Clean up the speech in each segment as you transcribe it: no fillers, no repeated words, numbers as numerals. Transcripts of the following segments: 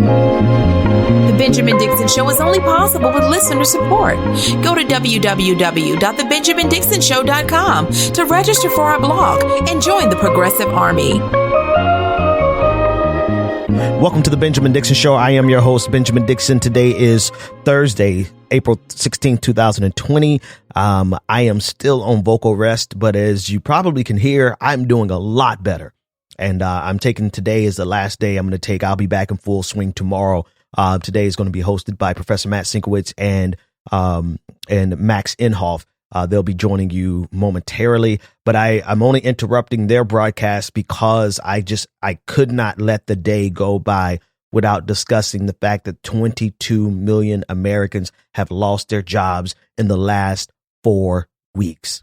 The Benjamin Dixon Show is only possible with listener support. Go to www.thebenjamindixonshow.com to register for our blog and join the Progressive Army. Welcome to the Benjamin Dixon Show. I am your host, Benjamin Dixon. Today is Thursday, April 16th, 2020. I am still on vocal rest, but as you probably can hear, I'm doing a lot better. And I'm taking today as the last day I'll be back in full swing tomorrow. Today is going to be hosted by Professor Matt Sinkowitz and Max Inhofe. They'll be joining you momentarily, but I'm only interrupting their broadcast because I could not let the day go by without discussing the fact that 22 million Americans have lost their jobs in the last 4 weeks.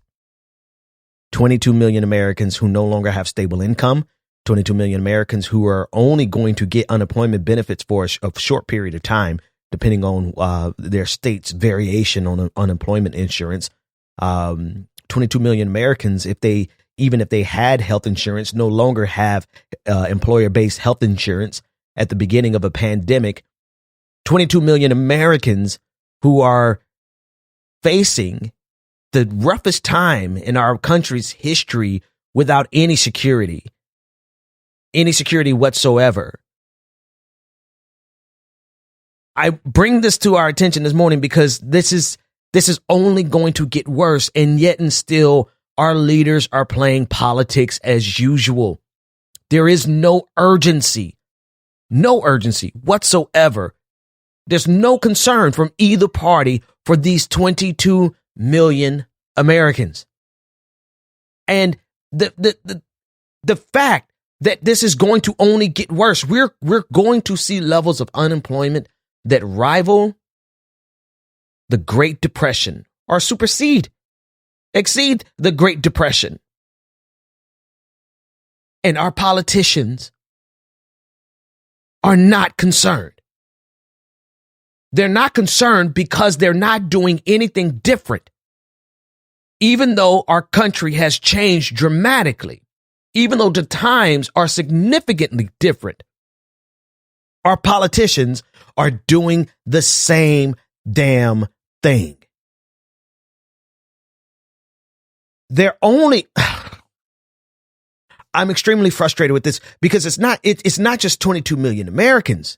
22 million Americans who no longer have stable income. 22 million Americans who are only going to get unemployment benefits for a short period of time, depending on their state's variation on unemployment insurance. 22 million Americans, even if they had health insurance, no longer have employer-based health insurance at the beginning of a pandemic. 22 million Americans who are facing the roughest time in our country's history without any security whatsoever. I bring this to our attention this morning because this is only going to get worse, and yet and still our leaders are playing politics as usual. There is no urgency whatsoever. There's no concern from either party for these 22 million Americans. And the fact that this is going to only get worse. We're going to see levels of unemployment that rival the Great Depression or exceed the Great Depression. And our politicians are not concerned. They're not concerned because they're not doing anything different. Even though our country has changed dramatically, even though the times are significantly different, our politicians are doing the same damn thing. I'm extremely frustrated with this because it's not just 22 million Americans,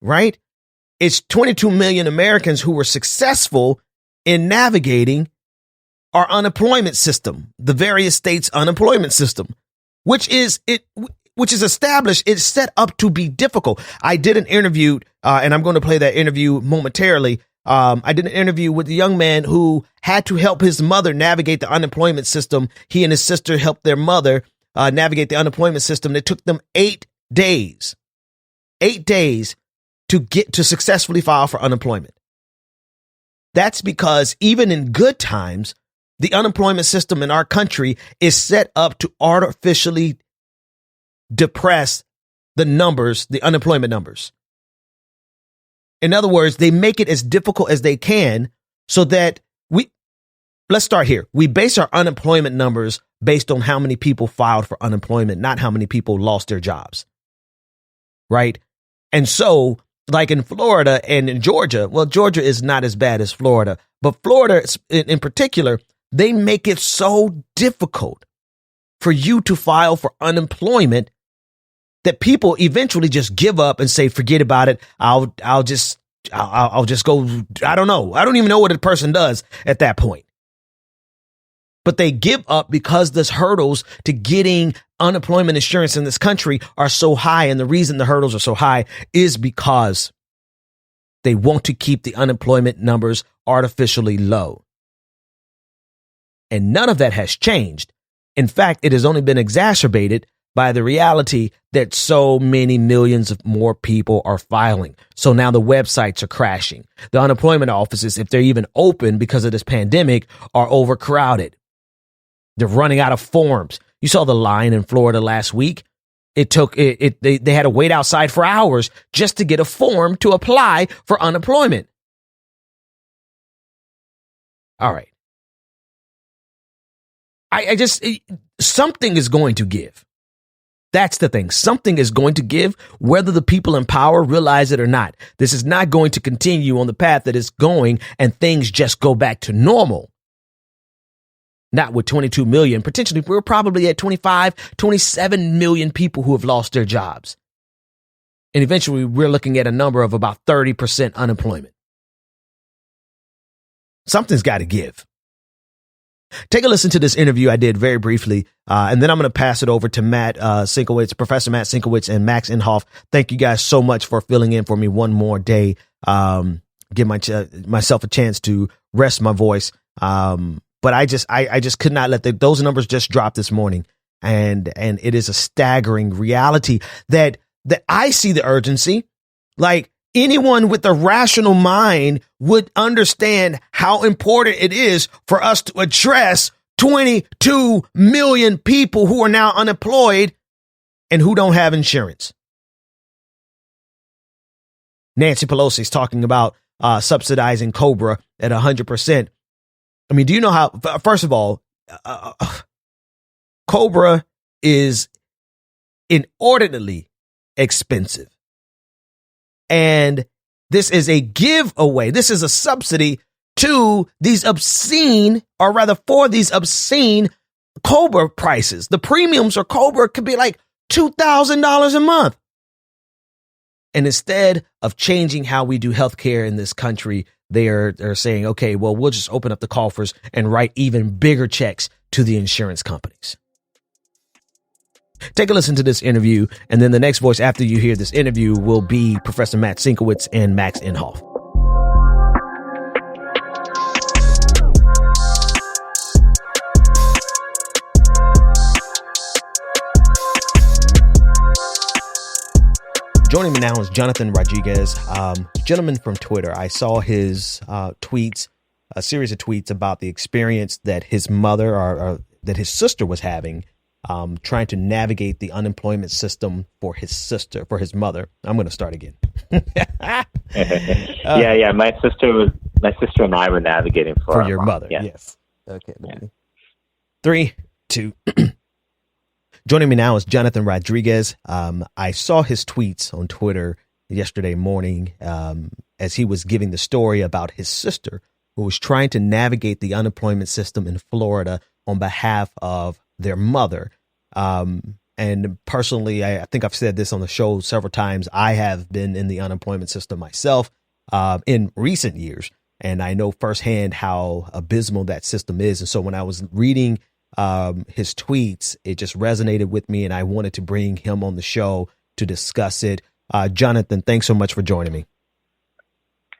right? It's 22 million Americans who were successful in navigating our unemployment system, the various states' unemployment system, which is established. It's set up to be difficult. I did an interview, and I'm going to play that interview momentarily. I did an interview with a young man who had to help his mother navigate the unemployment system. He and his sister helped their mother navigate the unemployment system. It took them 8 days to successfully file for unemployment. That's because even in good times, the unemployment system in our country is set up to artificially depress the unemployment numbers. In other words, they make it as difficult as they can so that let's start here. We base our unemployment numbers based on how many people filed for unemployment, not how many people lost their jobs. Right? And so, like in Florida and in Georgia, well, Georgia is not as bad as Florida, but Florida in particular, they make it so difficult for you to file for unemployment that people eventually just give up and say, forget about it. I'll just go. I don't know. I don't even know what a person does at that point. But they give up because the hurdles to getting unemployment insurance in this country are so high. And the reason the hurdles are so high is because they want to keep the unemployment numbers artificially low. And none of that has changed. In fact, it has only been exacerbated by the reality that so many millions of more people are filing. So now the websites are crashing. The unemployment offices, if they're even open because of this pandemic, are overcrowded. They're running out of forms. You saw the line in Florida last week. They had to wait outside for hours just to get a form to apply for unemployment. All right. Something is going to give. That's the thing. Something is going to give, whether the people in power realize it or not. This is not going to continue on the path that it's going and things just go back to normal. Not with 22 million. Potentially, we're probably at 25, 27 million people who have lost their jobs. And eventually, we're looking at a number of about 30% unemployment. Something's got to give. Take a listen to this interview I did very briefly, and then I'm going to pass it over to Matt Sinkowitz, Professor Matt Sinkowitz and Max Inhofe. Thank you guys so much for filling in for me one more day. Give myself a chance to rest my voice. But I just could not let those numbers just drop this morning. And it is a staggering reality that I see the urgency. Like, anyone with a rational mind would understand how important it is for us to address 22 million people who are now unemployed and who don't have insurance. Nancy Pelosi is talking about subsidizing Cobra at 100%. I mean, do you know how, first of all, Cobra is inordinately expensive. And this is a giveaway. This is a subsidy to these obscene, or rather for these obscene Cobra prices. The premiums for Cobra could be like $2,000 a month. And instead of changing how we do healthcare in this country, they're saying, okay, well, we'll just open up the coffers and write even bigger checks to the insurance companies. Take a listen to this interview, and then the next voice after you hear this interview will be Professor Matt Sinkowitz and Max Inhofe. Joining me now is Jonathan Rodriguez, gentleman from Twitter. I saw his tweets, a series of tweets about the experience that his mother or that his sister was having, trying to navigate the unemployment system for his mother. I'm going to start again. Yeah. My sister and I were navigating for your mom. mother. Yeah. Yes. Okay. 3, 2. Joining me now is Jonathan Rodriguez. I saw his tweets on Twitter yesterday morning as he was giving the story about his sister who was trying to navigate the unemployment system in Florida on behalf of their mother. And personally, I think I've said this on the show several times. I have been in the unemployment system myself in recent years, and I know firsthand how abysmal that system is. And so when I was reading his tweets, it just resonated with me, and I wanted to bring him on the show to discuss it. Jonathan, thanks so much for joining me.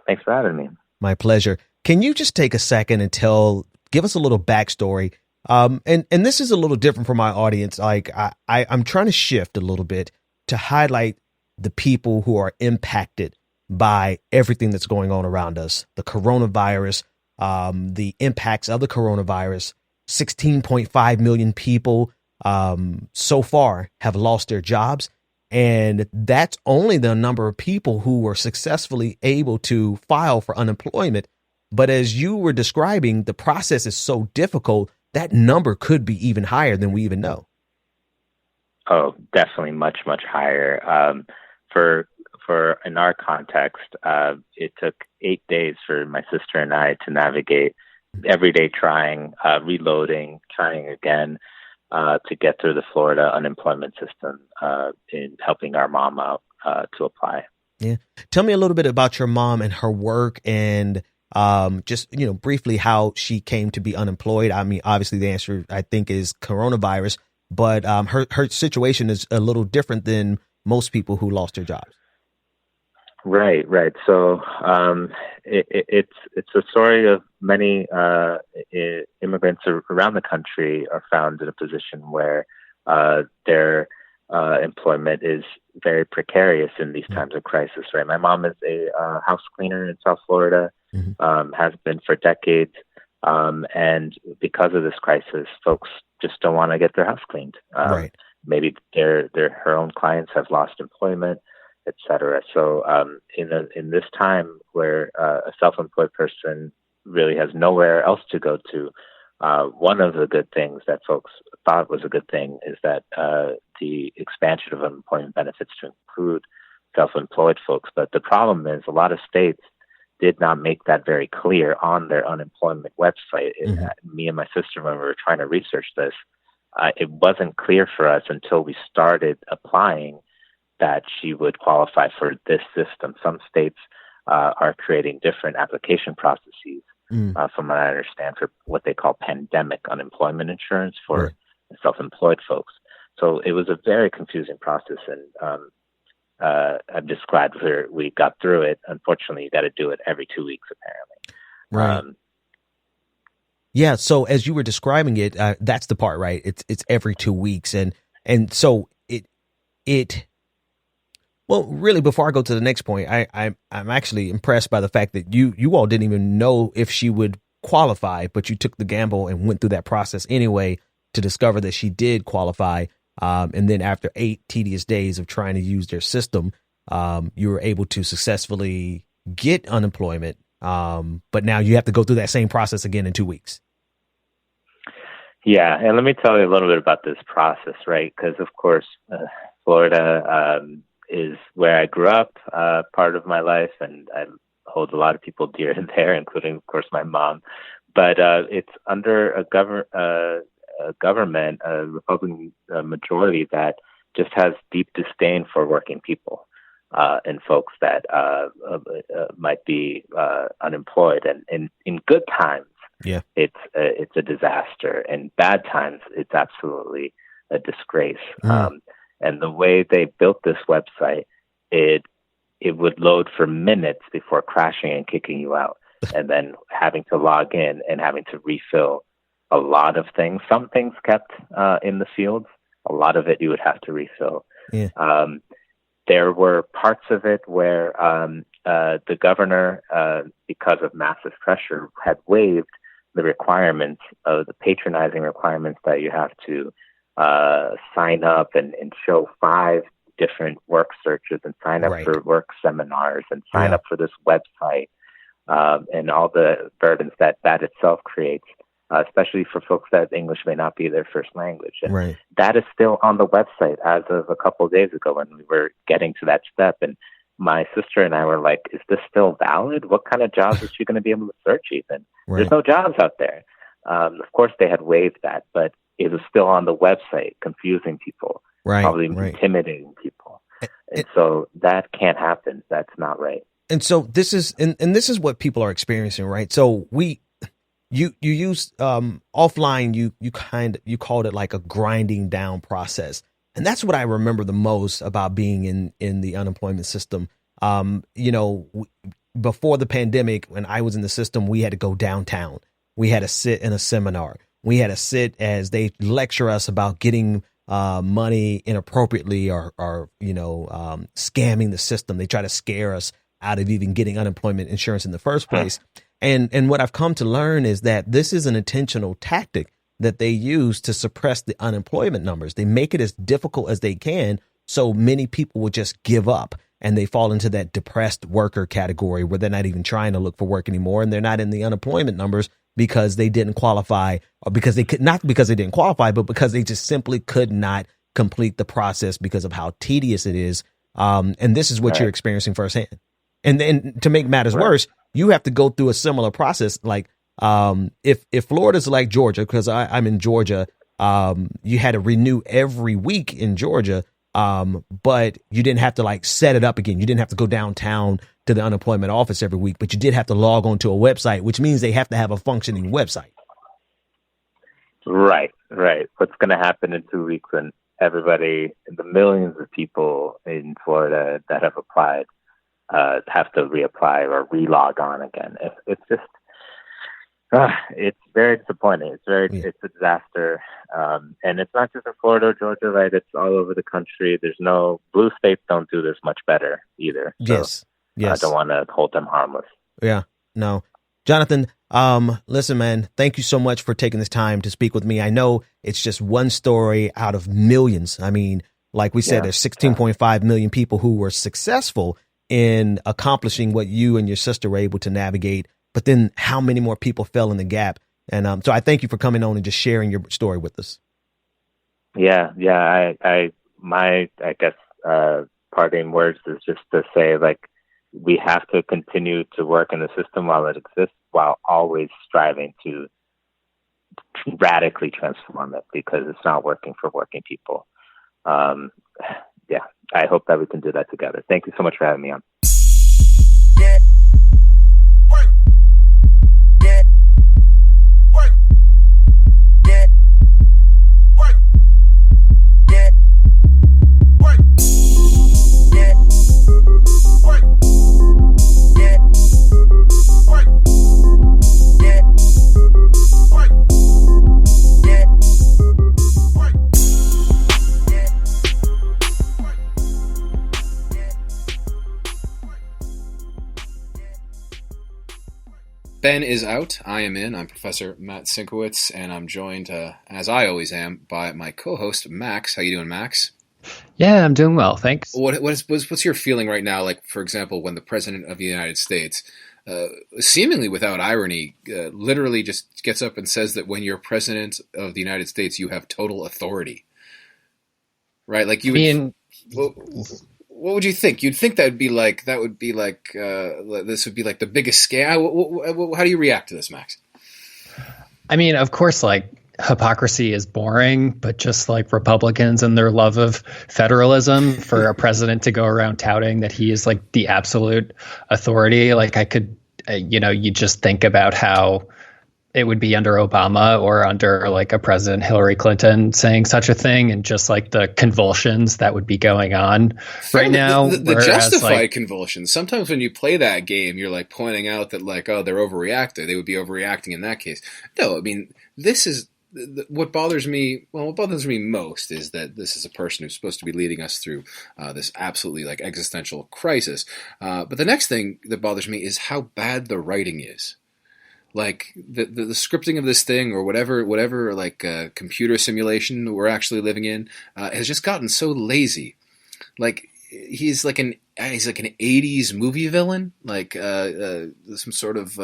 Thanks for having me. My pleasure. Can you just take a second and give us a little backstory? And this is a little different for my audience. Like I'm trying to shift a little bit to highlight the people who are impacted by everything that's going on around us. The coronavirus, the impacts of the coronavirus. 16.5 million people so far have lost their jobs. And that's only the number of people who were successfully able to file for unemployment. But as you were describing, the process is so difficult, that number could be even higher than we even know. Oh, definitely much, much higher. For in our context, it took 8 days for my sister and I to navigate every day, trying, reloading, trying again, to get through the Florida unemployment system, in helping our mom out to apply. Yeah. Tell me a little bit about your mom and her work, and just, briefly how she came to be unemployed. I mean, obviously the answer I think is coronavirus, but her situation is a little different than most people who lost their jobs. Right. So it's a story of many immigrants around the country are found in a position where their employment is very precarious in these times of crisis. Right. My mom is a house cleaner in South Florida, has been for decades, and because of this crisis, folks just don't want to get their house cleaned. Right. Maybe her own clients have lost employment, et cetera. So in this time where a self-employed person really has nowhere else to go to, One of the good things that folks thought was a good thing is that the expansion of unemployment benefits to include self-employed folks. But the problem is a lot of states did not make that very clear on their unemployment website. Me and my sister, when we were trying to research this, it wasn't clear for us until we started applying that she would qualify for this system. Some states are creating different application processes, from what I understand, for what they call pandemic unemployment insurance for self-employed folks. So it was a very confusing process, and I'm just glad we got through it. Unfortunately, you got to do it every 2 weeks, apparently. Right. Yeah. So as you were describing it, that's the part, right? It's every 2 weeks, and so it. Well, really, before I go to the next point, I'm actually impressed by the fact that you all didn't even know if she would qualify, but you took the gamble and went through that process anyway to discover that she did qualify. And then after 8 tedious days of trying to use their system, you were able to successfully get unemployment. But now you have to go through that same process again in 2 weeks. Yeah. And let me tell you a little bit about this process, right? Because, of course, Florida is where I grew up, part of my life, and I hold a lot of people dear there, including, of course, my mom. But it's under a government, a Republican majority that just has deep disdain for working people and folks that might be unemployed. And in good times, it's a disaster. And bad times, it's absolutely a disgrace. And the way they built this website, it would load for minutes before crashing and kicking you out, and then having to log in and having to refill a lot of things. Some things kept in the fields. A lot of it you would have to refill. Yeah. There were parts of it where the governor, because of massive pressure, had waived the requirements of the patronizing requirements that you have to sign up and show 5 different work searches and sign up for work seminars and sign up for this website, and all the burdens that itself creates, especially for folks that English may not be their first language. And that is still on the website as of a couple of days ago when we were getting to that step. And my sister and I were like, is this still valid? What kind of jobs is she going to be able to search even? There's no jobs out there. Of course, they had waived that, but it was still on the website, confusing people, probably intimidating people. And so that can't happen. That's not right. And so this is, and this is what people are experiencing, right? So you use offline, you called it like a grinding down process. And that's what I remember the most about being in the unemployment system. Before the pandemic, when I was in the system, we had to go downtown. We had to sit in a seminar. We had to sit as they lecture us about getting money inappropriately or scamming the system. They try to scare us out of even getting unemployment insurance in the first place. And what I've come to learn is that this is an intentional tactic that they use to suppress the unemployment numbers. They make it as difficult as they can, so many people will just give up and they fall into that depressed worker category where they're not even trying to look for work anymore, and they're not in the unemployment numbers because they didn't qualify, or because they could not, because they didn't qualify, but because they just simply could not complete the process because of how tedious it is. And this is what you're experiencing firsthand. And then to make matters worse, you have to go through a similar process. Like if Florida's like Georgia, because I'm in Georgia, you had to renew every week in Georgia, but you didn't have to like set it up again. You didn't have to go downtown to the unemployment office every week, but you did have to log on to a website, which means they have to have a functioning website. Right. What's going to happen in 2 weeks when everybody, the millions of people in Florida that have applied, have to reapply or relog on again? It's just, it's very disappointing. It's a disaster. And it's not just in Florida or Georgia, right? It's all over the country. Blue states don't do this much better either. So Yes. I don't want to hold them harmless. Yeah, no. Jonathan, listen, man, thank you so much for taking this time to speak with me. I know it's just one story out of millions. I mean, like we said, there's 16.5 million people who were successful in accomplishing what you and your sister were able to navigate. But then how many more people fell in the gap? And so I thank you for coming on and just sharing your story with us. Yeah. I guess, parting words is just to say, like, we have to continue to work in the system while it exists, while always striving to radically transform it, because it's not working for working people. Yeah, I hope that we can do that together. Thank you so much for having me on. Ben is out. I am in. I'm Professor Matt Sinkowitz, and I'm joined, as I always am, by my co-host Max. How you doing, Max? Yeah, I'm doing well, thanks. What's your feeling right now? Like, for example, when the President of the United States, seemingly without irony, literally just gets up and says that when you're President of the United States, you have total authority. Right? Like you would. What would you think? You'd think this would be like the biggest scam. How do you react to this, Max? I mean, of course, like, hypocrisy is boring, but just like Republicans and their love of federalism, for a president to go around touting that he is like the absolute authority, like I could, you just think about how it would be under Obama or under like a President Hillary Clinton saying such a thing, and just like the convulsions that would be going on right now. The justified convulsions. Sometimes when you play that game, you're like pointing out that like, oh, they're overreacting. They would be overreacting in that case. No, I mean, this is what bothers me. Well, what bothers me most is that this is a person who's supposed to be leading us through this absolutely like existential crisis. But the next thing that bothers me is how bad the writing is. Like the scripting of this thing, or whatever like computer simulation we're actually living in, has just gotten so lazy. Like he's like an 80s movie villain, like some sort of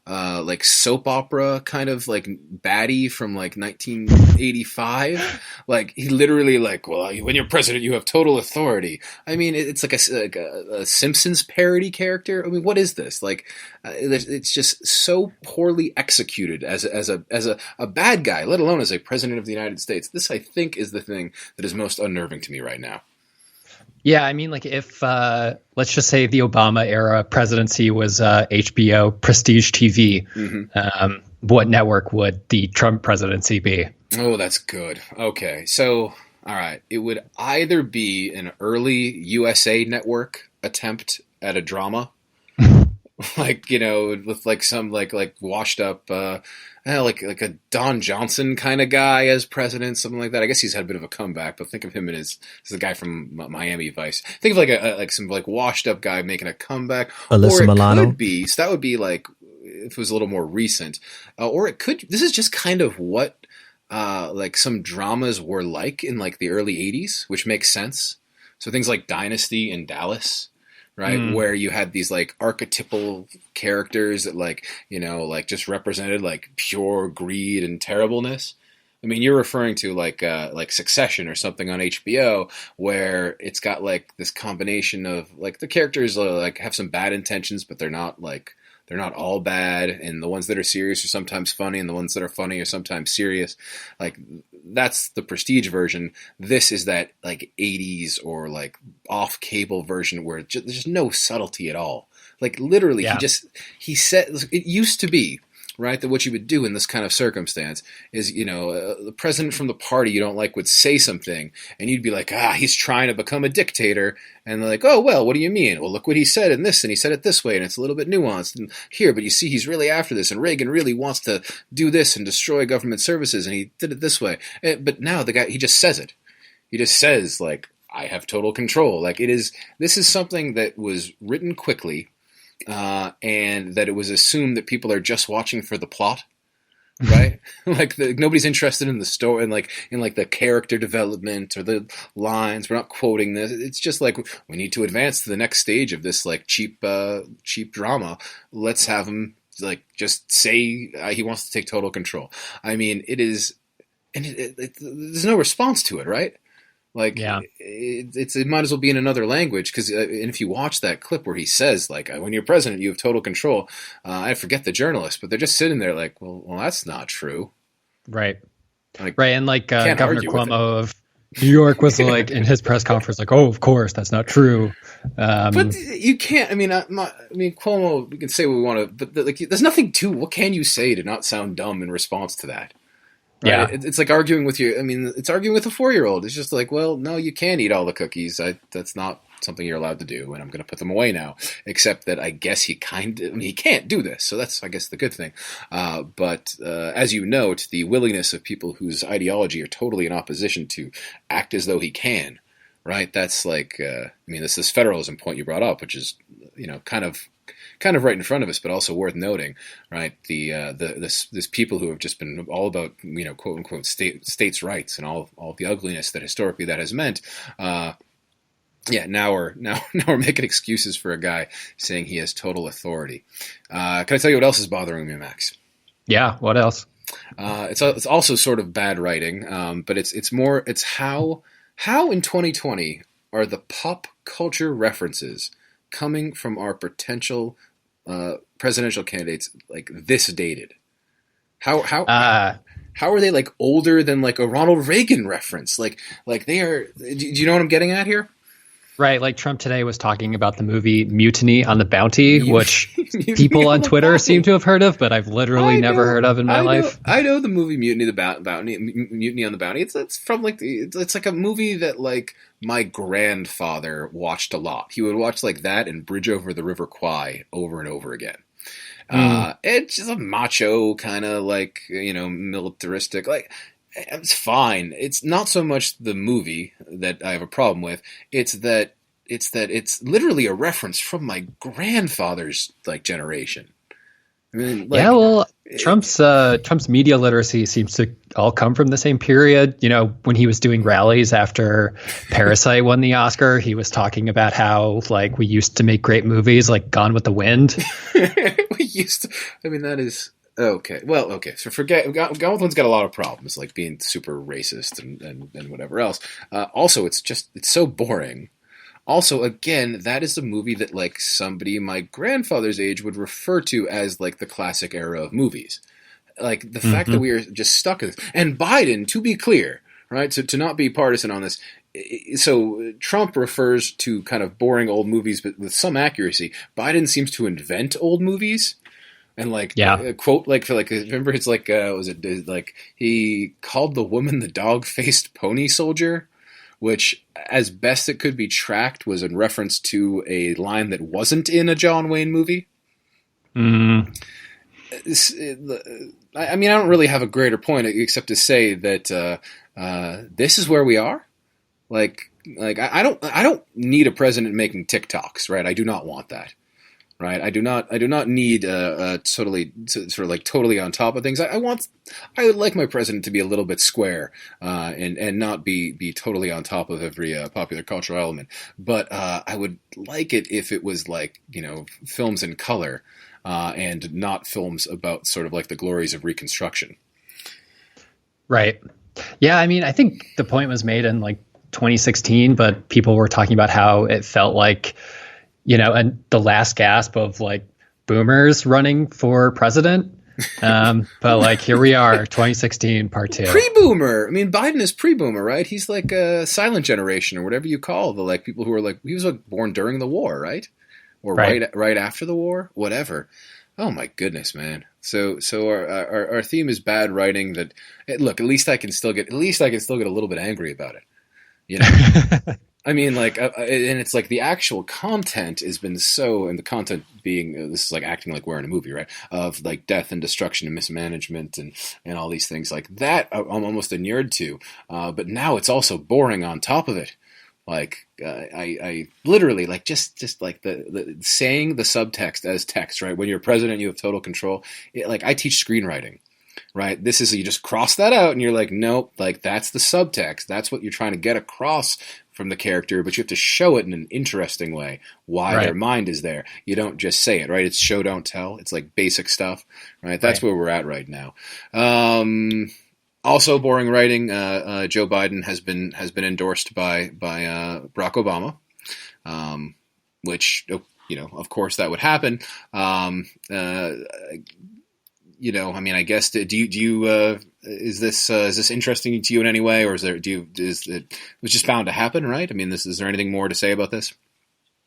like soap opera kind of like baddie from like 1985. Like he literally like, well, when you're president, you have total authority. I mean, it's like a Simpsons parody character. I mean, what is this? Like, it's just so poorly executed as a bad guy, let alone as a president of the United States. This, I think, is the thing that is most unnerving to me right now. Yeah, I mean, like if let's just say the Obama era presidency was HBO Prestige TV, what network would the Trump presidency be? Oh, that's good. Okay, so all right, it would either be an early USA Network attempt at a drama, like with like some like washed up. Like a Don Johnson kind of guy as president, something like that. I guess he's had a bit of a comeback, but think of him as the guy from Miami Vice. Think of some washed up guy making a comeback. Alyssa Milano. Could be, so that would be like if it was a little more recent, or it could. This is just kind of what like some dramas were like in like the early '80s, which makes sense. So things like Dynasty and Dallas. Right, where you had these like archetypal characters that like just represented like pure greed and terribleness. I mean, you're referring to like Succession or something on HBO, where it's got like this combination of like the characters like have some bad intentions, but they're not all bad, and the ones that are serious are sometimes funny, and the ones that are funny are sometimes serious. Like that's the Prestige version. This is that like 80s or like off cable version where there's just no subtlety at all. Like literally, yeah. he said it used to be. Right, that what you would do in this kind of circumstance is, the president from the party you don't like would say something, and you'd be like, he's trying to become a dictator, and they're like, oh, well, what do you mean? Well, look what he said in this, and he said it this way, and it's a little bit nuanced, and here, but you see, he's really after this, and Reagan really wants to do this and destroy government services, and he did it this way. But now the guy, he just says it. He just says, like, I have total control. Like, this is something that was written quickly, and that it was assumed that people are just watching for the plot, right? Like nobody's interested in the story and in the character development or the lines. We're not quoting this. It's just like we need to advance to the next stage of this like cheap drama. Let's have them just say he wants to take total control. I mean, it is, and there's no response to it, right? Like, it might as well be in another language, because and if you watch that clip where he says, like, when you're president, you have total control. I forget the journalist, but they're just sitting there like, well, that's not true. Right. Like, right. And like Governor Cuomo of New York was like in his press conference, like, oh, of course, that's not true. But you can't. I mean, Cuomo. We can say what we want to, but like, there's nothing to. What can you say to not sound dumb in response to that? Right? Yeah, it's like arguing with you. I mean, it's arguing with a 4-year-old. It's just like, well, no, you can't eat all the cookies. That's not something you're allowed to do, and I'm going to put them away now. Except that I guess he can't do this. So that's, I guess, the good thing. But as you note, the willingness of people whose ideology are totally in opposition to act as though he can. Right, that's like, I mean, this federalism point you brought up, which is, kind of right in front of us, but also worth noting, right? This people who have just been all about, quote unquote states' rights and all the ugliness that historically that has meant. Now we're making excuses for a guy saying he has total authority. Can I tell you what else is bothering me, Max? Yeah, what else? It's also sort of bad writing, but it's how in 2020 are the pop culture references coming from our potential presidential candidates like this dated? How are they like older than like a Ronald Reagan reference? Like they are. Do you know what I'm getting at here? Right, like Trump today was talking about the movie Mutiny on the Bounty, which people on Twitter seem to have heard of, but I've literally never heard of in my life. I know the movie Mutiny on the Bounty. It's from like it's like a movie that like my grandfather watched a lot. He would watch like that and Bridge Over the River Kwai over and over again. It's just a macho kind of like militaristic like. It's fine. It's not so much the movie that I have a problem with. It's that it's literally a reference from my grandfather's like generation. I mean, like, yeah, well, Trump's media literacy seems to all come from the same period. When he was doing rallies after Parasite won the Oscar, he was talking about how like we used to make great movies like Gone with the Wind. We used to. I mean, that is. Okay. Well, okay. So forget Gone with One's got a lot of problems, like being super racist and whatever else. Also, it's so boring. Also, again, that is a movie that like somebody my grandfather's age would refer to as like the classic era of movies. Like the fact that we are just stuck with, and Biden, to be clear, right? So to not be partisan on this. So Trump refers to kind of boring old movies, but with some accuracy. Biden seems to invent old movies. And like a quote like for like remember it's like was it like he called the woman the dog-faced pony soldier, which as best it could be tracked was in reference to a line that wasn't in a John Wayne movie. I mean, I don't really have a greater point except to say that this is where we are. Like I don't need a president making TikToks, right? I do not want that. Right, I do not need totally on top of things. I would like my president to be a little bit square and not be totally on top of every popular cultural element. But I would like it if it was like films in color and not films about sort of like the glories of Reconstruction. Right. Yeah, I mean, I think the point was made in like 2016, but people were talking about how it felt like. And the last gasp of like boomers running for president. But like, here we are, 2016 part 2. Pre-boomer. I mean, Biden is pre-boomer, right? He's like a silent generation or whatever you call the like people who are like, he was like born during the war, right? Or right after the war, whatever. Oh my goodness, man. So our theme is bad writing that look, at least I can still get a little bit angry about it. I mean, like, and it's like the actual content has been so, and the content being, this is like acting like we're in a movie, right? Of like death and destruction and mismanagement and all these things like that I'm almost inured to. But now it's also boring on top of it. Like, I literally, like, just like the saying the subtext as text, right? When you're president, you have total control. Like, I teach screenwriting. Right. You just cross that out and you're like, nope, like that's the subtext. That's what you're trying to get across from the character, but you have to show it in an interesting way, why their mind is there. You don't just say it, right? It's show, don't tell. It's like basic stuff, right? That's where we're at right now. Also boring writing. Joe Biden has been endorsed by Barack Obama, which, of course that would happen. I guess, do you is this interesting to you in any way, or is it was just bound to happen, right? I mean, is there anything more to say about this?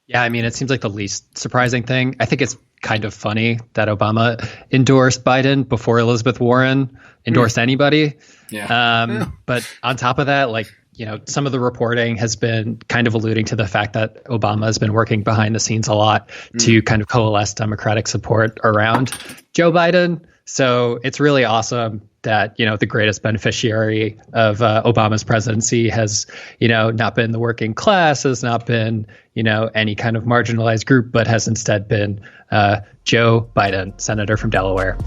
Yeah, I mean, it seems like the least surprising thing. I think it's kind of funny that Obama endorsed Biden before Elizabeth Warren endorsed anybody. Yeah. But on top of that, some of the reporting has been kind of alluding to the fact that Obama has been working behind the scenes a lot to kind of coalesce Democratic support around Joe Biden. So it's really awesome that, the greatest beneficiary of Obama's presidency has, not been the working class, has not been, any kind of marginalized group, but has instead been Joe Biden, senator from Delaware.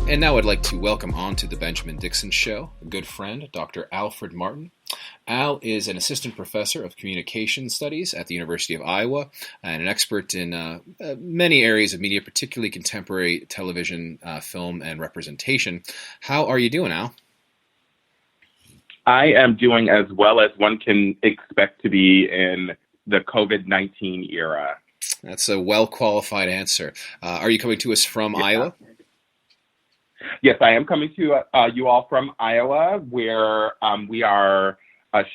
And now I'd like to welcome onto the Benjamin Dixon Show a good friend, Dr. Alfred Martin. Al is an assistant professor of communication studies at the University of Iowa and an expert in many areas of media, particularly contemporary television, film, and representation. How are you doing, Al? I am doing as well as one can expect to be in the COVID-19 era. That's a well-qualified answer. Are you coming to us from Iowa? Yes, I am coming to you all from Iowa, where we are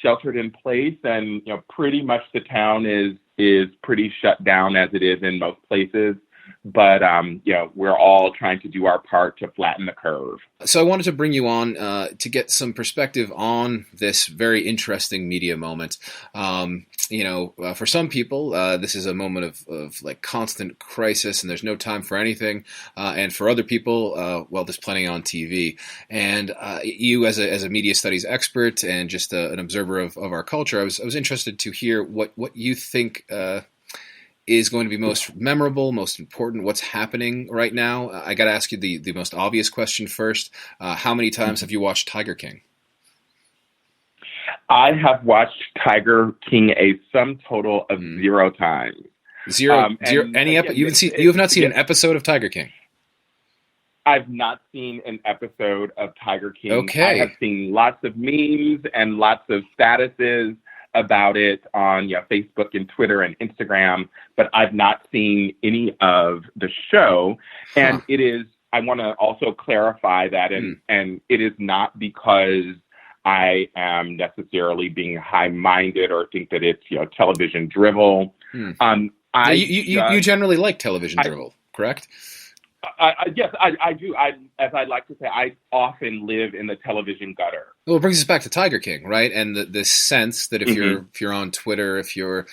sheltered in place, and pretty much the town is pretty shut down as it is in most places. But we're all trying to do our part to flatten the curve. So I wanted to bring you on to get some perspective on this very interesting media moment. For some people, this is a moment of like constant crisis, and there's no time for anything. And for other people, there's plenty on TV. And you, as a media studies expert and just an observer of our culture, I was interested to hear what you think is going to be most memorable, most important, what's happening right now. I got to ask you the most obvious question first. How many times have you watched Tiger King? I have watched Tiger King a sum total of 0 times. Zero. Any you have not seen an episode of Tiger King? I've not seen an episode of Tiger King. Okay. I have seen lots of memes and lots of statuses about it on Facebook and Twitter and Instagram, but I've not seen any of the show. And it is, I want to also clarify that, and it is not because I am necessarily being high-minded or think that it's television drivel. You generally like television drivel, correct? Yes, I do. As I like to say, I often live in the television gutter. Well, it brings us back to Tiger King, right? And the sense that if you're on Twitter, if you're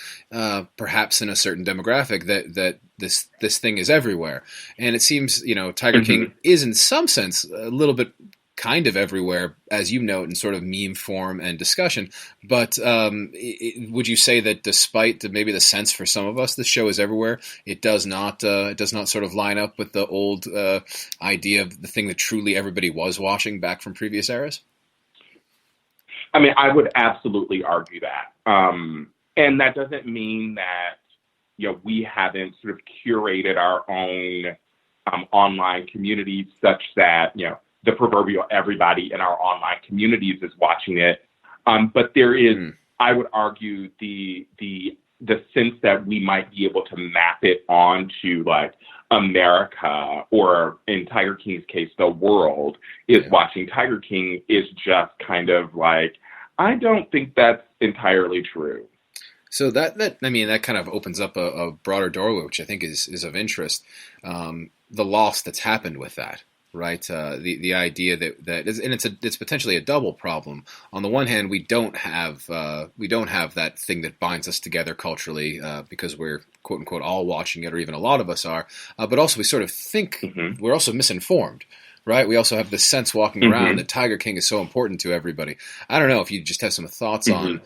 perhaps in a certain demographic, that this thing is everywhere. And it seems Tiger King is in some sense a little bit kind of everywhere, as you note, in sort of meme form and discussion. But would you say that despite maybe the sense for some of us, the show is everywhere, it does not sort of line up with the old idea of the thing that truly everybody was watching back from previous eras? I mean, I would absolutely argue that. And that doesn't mean that, we haven't sort of curated our own online communities such that, the proverbial everybody in our online communities is watching it. But there is, I would argue, the sense that we might be able to map it onto like America, or in Tiger King's case, the world is watching Tiger King is just kind of like, I don't think that's entirely true. So that kind of opens up a broader doorway, which I think is of interest. The loss that's happened with that. Right, the idea that is, and it's potentially a double problem. On the one hand, we don't have that thing that binds us together culturally because we're quote unquote all watching it, or even a lot of us are. But also, we sort of think we're also misinformed. right? We also have the sense walking around that Tiger King is so important to everybody. I don't know if you just have some thoughts on,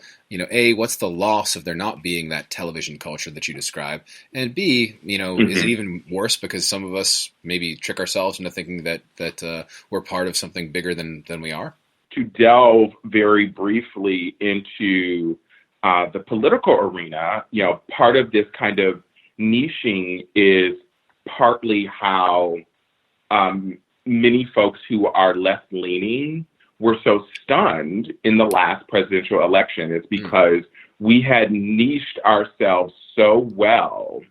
A, what's the loss of there not being that television culture that you describe? And B, is it even worse because some of us maybe trick ourselves into thinking that we're part of something bigger than we are? To delve very briefly into the political arena, part of this kind of niching is partly how many folks who are left leaning were so stunned in the last presidential election. It's because we had niched ourselves so well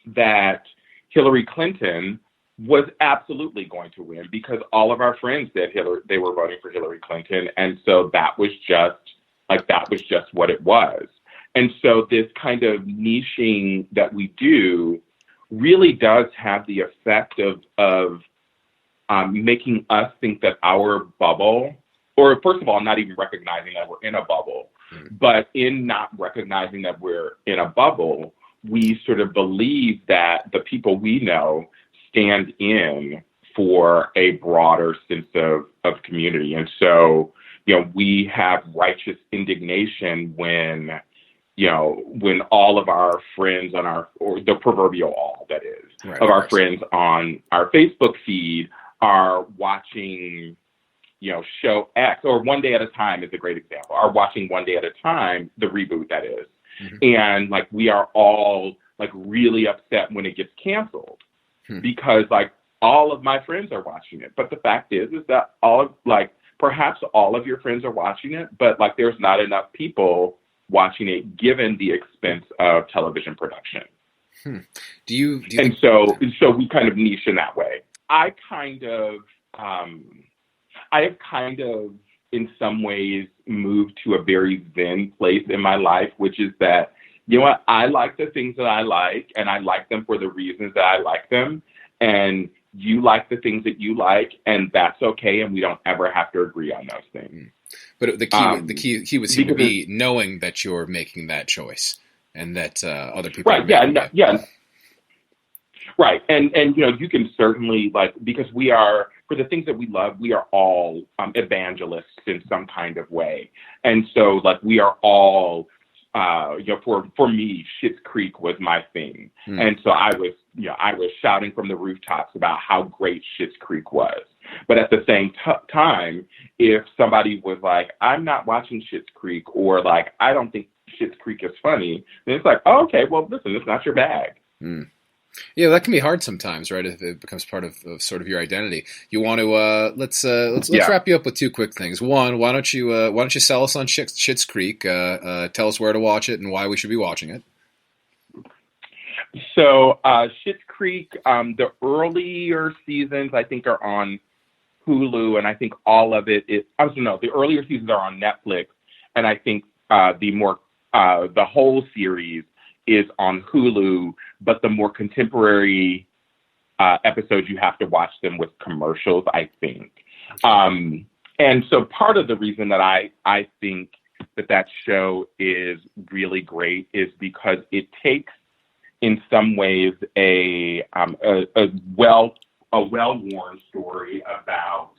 that Hillary Clinton was absolutely going to win because all of our friends said they were voting for Hillary Clinton. And so that was just what it was. And so this kind of niching that we do really does have the effect of making us think that our bubble, or first of all, not even recognizing that we're in a bubble, but in not recognizing that we're in a bubble, we sort of believe that the people we know stand in for a broader sense of community. And so, we have righteous indignation when all of our friends or the proverbial all, that is, of our friends on our Facebook feed are watching, show X, or One Day at a Time is a great example, are watching One Day at a Time, the reboot that is. And we are all really upset when it gets canceled because all of my friends are watching it. But the fact is that perhaps all of your friends are watching it, but there's not enough people watching it given the expense of television production. Do you and so we kind of niche in that way. I have kind of in some ways moved to a very zen place in my life, which is that, I like the things that I like, and I like them for the reasons that I like them. And you like the things that you like, and that's okay. And we don't ever have to agree on those things. But the key would seem to be knowing that you're making that choice and that other people are making it. Yeah. Right. And you can certainly because we are, for the things that we love, we are all evangelists in some kind of way. And so we are all, for me, Schitt's Creek was my thing. And so I was shouting from the rooftops about how great Schitt's Creek was. But at the same time, if somebody was like, I'm not watching Schitt's Creek, or I don't think Schitt's Creek is funny, then it's oh, okay, well, listen, it's not your bag. Yeah, that can be hard sometimes, right? If it becomes part of sort of your identity. You want to let's wrap you up with two quick things. One, why don't you sell us on Schitt's Creek? Tell us where to watch it and why we should be watching it. So Schitt's Creek, the earlier seasons I think are on Hulu, and I think all of it is. The earlier seasons are on Netflix, and I think the whole series is on Hulu, but the more contemporary episodes, you have to watch them with commercials, I think. And so part of the reason that I think that show is really great is because it takes, in some ways, a well-worn story about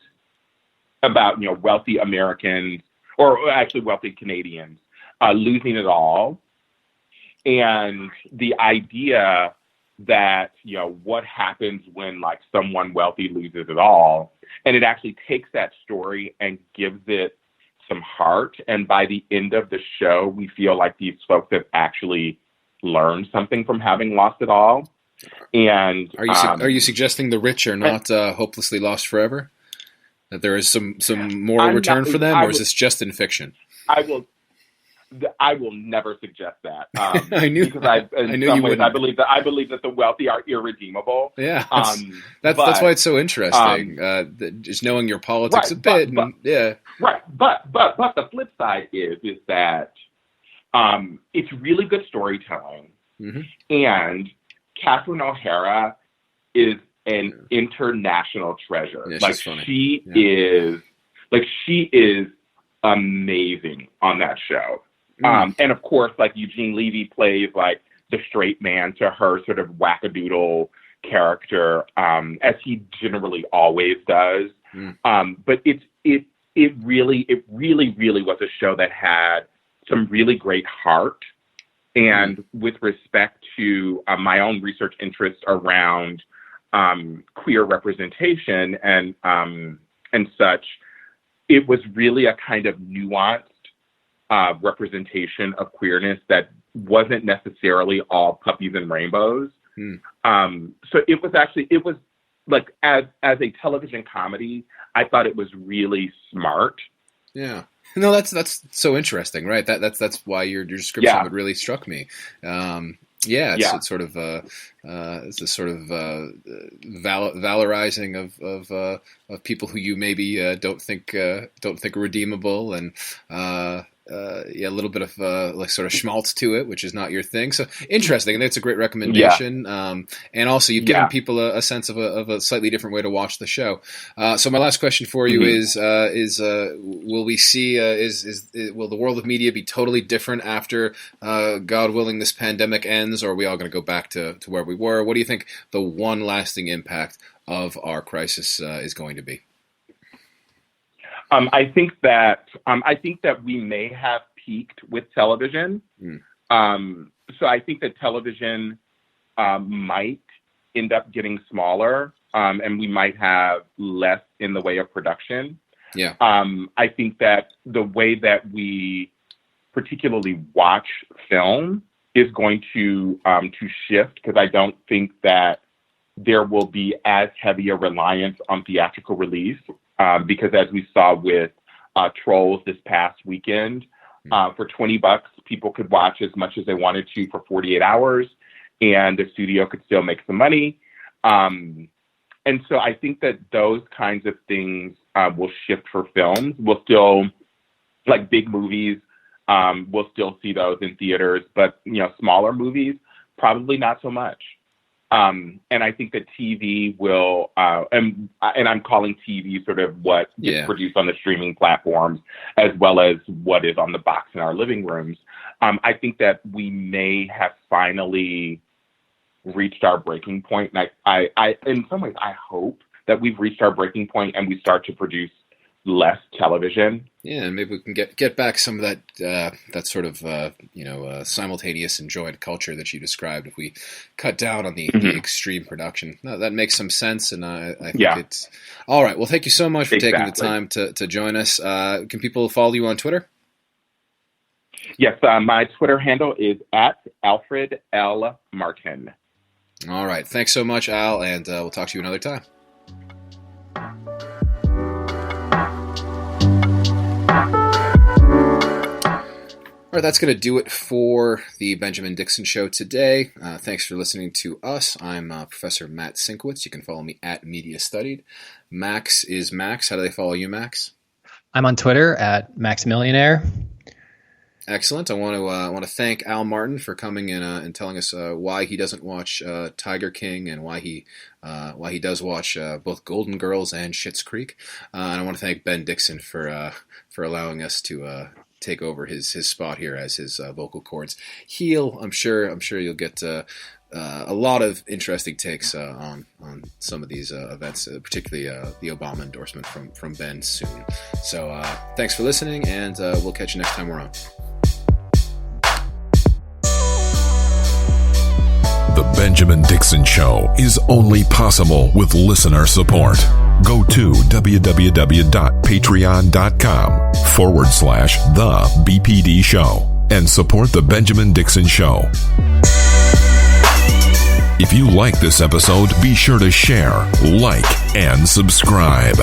wealthy Americans, or actually wealthy Canadians, losing it all. And the idea that, what happens when someone wealthy loses it all. And it actually takes that story and gives it some heart. And by the end of the show, we feel like these folks have actually learned something from having lost it all. And are you suggesting the rich are not hopelessly lost forever? That there is some moral return for them, or is this just in fiction? I will never suggest that. I knew because I believe that the wealthy are irredeemable. Yeah, that's why it's so interesting. Just knowing your politics a bit. Right, but the flip side is that it's really good storytelling, and Catherine O'Hara is an international treasure. Yeah, she's funny. She is amazing on that show. And of course, Eugene Levy plays the straight man to her sort of wackadoodle, character, as he generally always does. But it really was a show that had some really great heart. And with respect to my own research interests around queer representation and such, it was really a kind of nuanced representation of queerness that wasn't necessarily all puppies and rainbows. So it was like, as a television comedy, I thought it was really smart. Yeah. No, that's so interesting, right? That's why your description of it really struck me. It's sort of it's a sort of valorizing of people who you maybe don't think are redeemable, and a little bit of like sort of schmaltz to it, which is not your thing. So interesting. I think it's a great recommendation. And also you've given people a sense of a slightly different way to watch the show. So my last question for you is will we see, will the world of media be totally different after, God willing, this pandemic ends, or are we all going to go back to where we were? What do you think the one lasting impact of our crisis is going to be? I think that we may have peaked with television. So I think that television might end up getting smaller, and we might have less in the way of production. I think that the way that we particularly watch film is going to shift, because I don't think that there will be as heavy a reliance on theatrical release. Because as we saw with Trolls this past weekend, for $20, people could watch as much as they wanted to for 48 hours, and the studio could still make some money. And so I think that those kinds of things will shift for films. We'll still, like big movies, we'll still see those in theaters, but smaller movies, probably not so much. And I think that TV will, and I'm calling TV sort of what gets produced on the streaming platforms, as well as what is on the box in our living rooms. I think that we may have finally reached our breaking point. And I in some ways, I hope that we've reached our breaking point and we start to produce less television. Yeah, and maybe we can get back some of that sort of simultaneous enjoyed culture that you described. If we cut down on the extreme production, no, that makes some sense, and I think it's all right. Well, thank you so much for taking the time to join us. Can people follow you on Twitter? Yes, my Twitter handle is @AlfredL.Martin. All right, thanks so much, Al, and we'll talk to you another time. All right, that's going to do it for the Benjamin Dixon Show today. Thanks for listening to us. I'm Professor Matt Sinkowitz. You can follow me at Media Studied. Max is Max. How do they follow you, Max? I'm on Twitter at MaxMillionaire. Excellent. I want to thank Al Martin for coming in and telling us why he doesn't watch Tiger King and why he does watch both Golden Girls and Schitt's Creek. And I want to thank Ben Dixon for allowing us to take over his spot here as his vocal cords heal. I'm sure you'll get a lot of interesting takes on some of these events, particularly the Obama endorsement from Ben soon. So thanks for listening, and we'll catch you next time we're on. The Benjamin Dixon Show is only possible with listener support. Go to www.patreon.com/The BPD Show and support The Benjamin Dixon Show. If you like this episode, be sure to share, like, and subscribe.